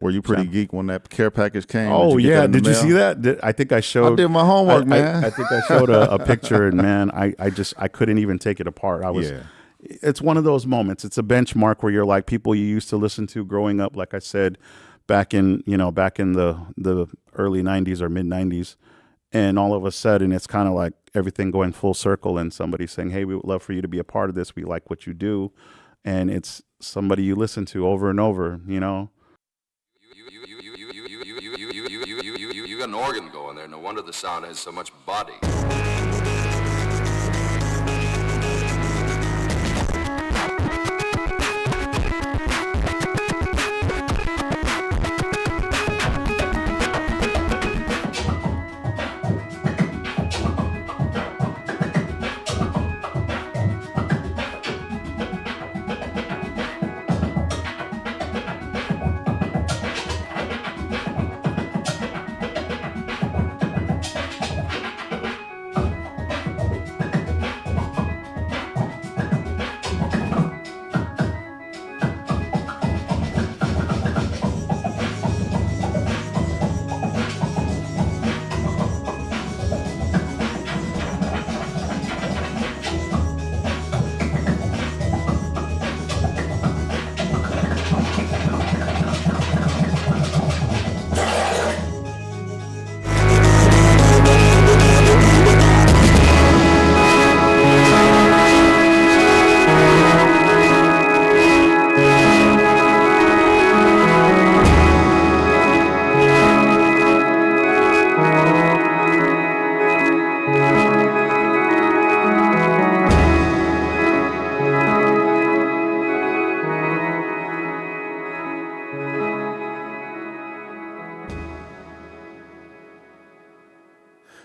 Were you pretty geek when that care package came? Oh, yeah. Did you see that? I think I showed. I did my homework, man. I think I showed a picture, and man, I couldn't even take it apart. It's one of those moments. It's a benchmark where you're like people you used to listen to growing up, like I said, back in the early 90s or mid 90s. And all of a sudden, it's kind of like everything going full circle and somebody saying, hey, we would love for you to be a part of this. We like what you do. And it's somebody you listen to over and over, You got an organ going there. No wonder the sound has so much body.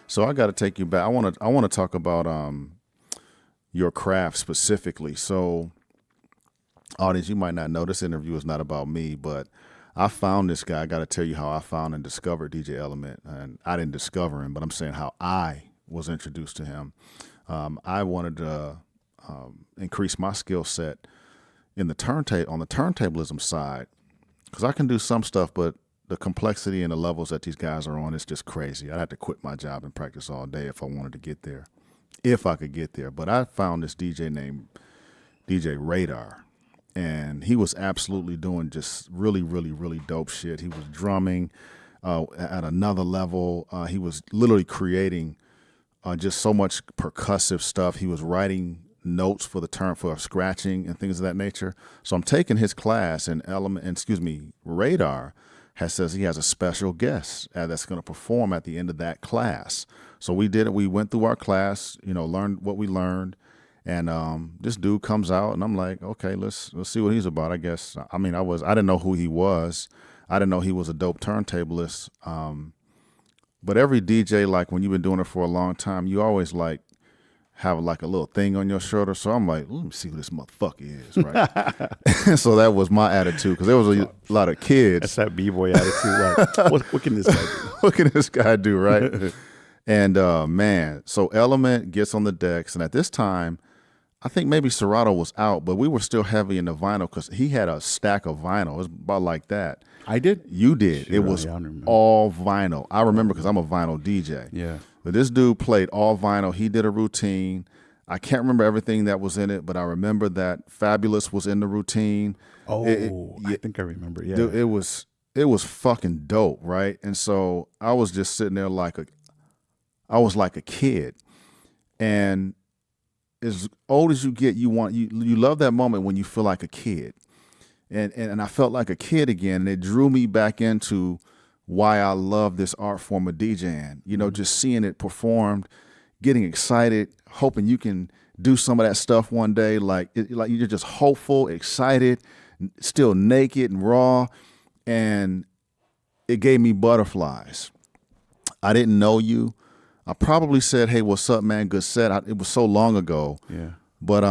So I got to take you back. I want to talk about your craft specifically. So, audience, you might not know this interview is not about me, but I found this guy. I got to tell you how I found and discovered DJ Element, and I didn't discover him, but I'm saying how I was introduced to him. I wanted to increase my skill set in on the turntablism side, because I can do some stuff, but the complexity and the levels that these guys are on, it's just crazy. I'd have to quit my job and practice all day if I wanted to get there, if I could get there. But I found this DJ named DJ Radar, and he was absolutely doing just really, really, really dope shit. He was drumming at another level. He was literally creating just so much percussive stuff. He was writing notes for scratching and things of that nature. So I'm taking his class, and Radar says he has a special guest that's going to perform at the end of that class. So we did it. We went through our class, learned what we learned, and this dude comes out, and I'm like, okay, let's see what he's about. I guess. I mean, I didn't know who he was. I didn't know he was a dope turntablist. But every DJ, like when you've been doing it for a long time, you always like have like a little thing on your shoulder. So I'm like, let me see who this motherfucker is, right? So that was my attitude, because there was a lot of kids. That's that B-boy attitude. Like, what can this guy do? What can this guy do, right? And man, so Element gets on the decks, and at this time, I think maybe Serato was out, but we were still heavy in the vinyl, because he had a stack of vinyl. It was about like that. I did? You did. It was all vinyl. I remember, because I'm a vinyl DJ. Yeah. But this dude played all vinyl. He did a routine. I can't remember everything that was in it, but I remember that Fabulous was in the routine. Oh, I think I remember. Yeah, dude, it was fucking dope, right? And so I was just sitting there like I was like a kid. And as old as you get, you love that moment when you feel like a kid. And I felt like a kid again, and it drew me back into why I love this art form of DJing. Just seeing it performed, getting excited, hoping you can do some of that stuff one day. Like you're just hopeful, excited, still naked and raw, and it gave me butterflies. I didn't know you. I probably said, "Hey, what's up, man? Good set." It was so long ago. Yeah. But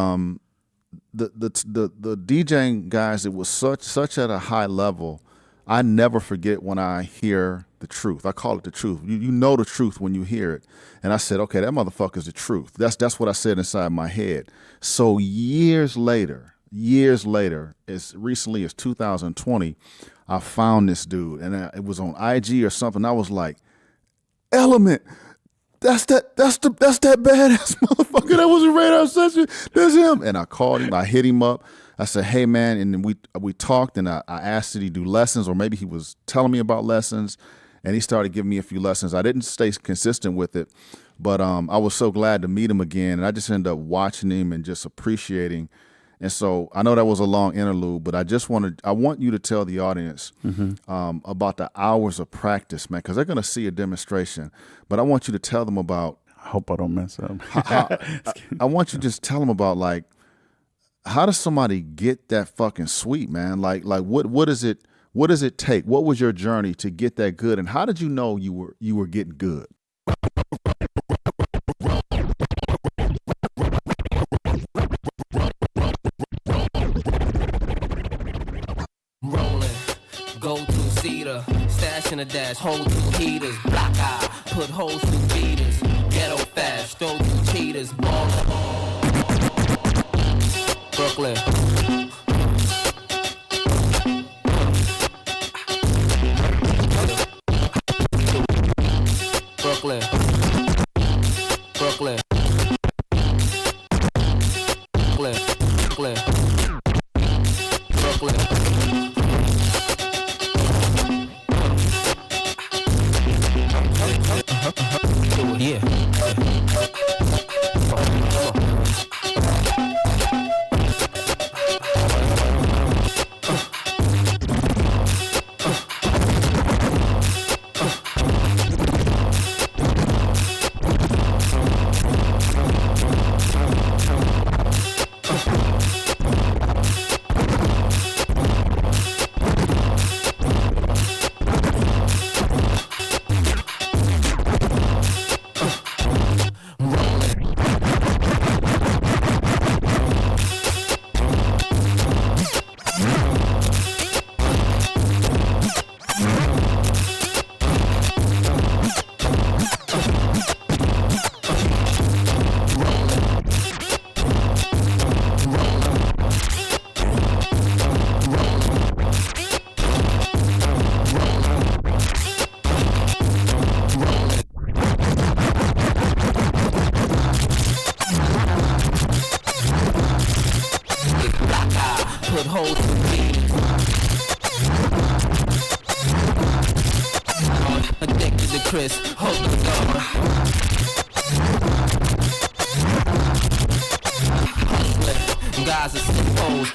the DJing guys, it was such at a high level. I never forget when I hear the truth. I call it the truth. You know the truth when you hear it. And I said, okay, that motherfucker's the truth. That's what I said inside my head. So years later, as recently as 2020, I found this dude, and it was on IG or something. I was like, Element, that's that badass motherfucker that was in Radar Session. That's him. And I called him. I hit him up. I said, hey, man. And then we talked, and I asked, did he do lessons, or maybe he was telling me about lessons, and he started giving me a few lessons. I didn't stay consistent with it, but I was so glad to meet him again, and I just ended up watching him and just appreciating. And so I know that was a long interlude, but I want you to tell the audience about the hours of practice, man, because they're going to see a demonstration. But I want you to tell them about. I hope I don't mess up. I want you to just tell them about, like, how does somebody get that fucking sweet, man? Like what is it? What does it take? What was your journey to get that good, and how did you know you were getting good? Go through cedar, stash in a dash, hold through heaters, black eye, put holes through beaters, ghetto fast, throw through cheaters, ball, Brooklyn. Brooklyn. Brooklyn. Brooklyn. Brooklyn. Brooklyn. Yeah. Put holes in beaters. Addicted to Chris, hold the door. Hustling, guys are sick hoes.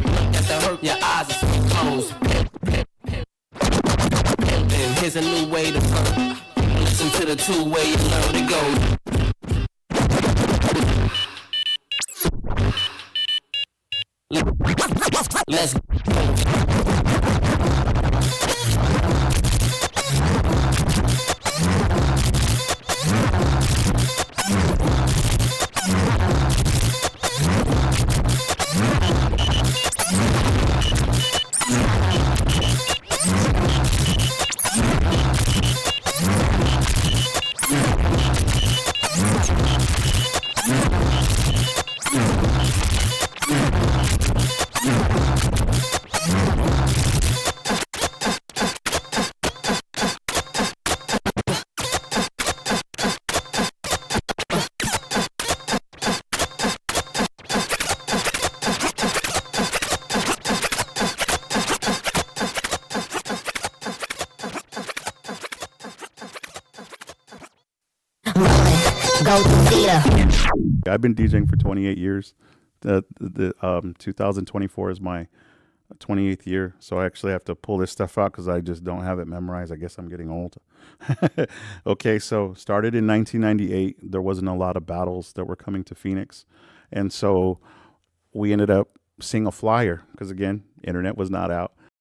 Look at the hurt, your eyes are so closed. Here's a new way to burn. Listen to the two-way you learn to go. Let's go. I've been DJing for 28 years. 2024 is my 28th year. So I actually have to pull this stuff out because I just don't have it memorized. I guess I'm getting old. Okay, so started in 1998. There wasn't a lot of battles that were coming to Phoenix. And so we ended up seeing a flyer because, again, internet was not out.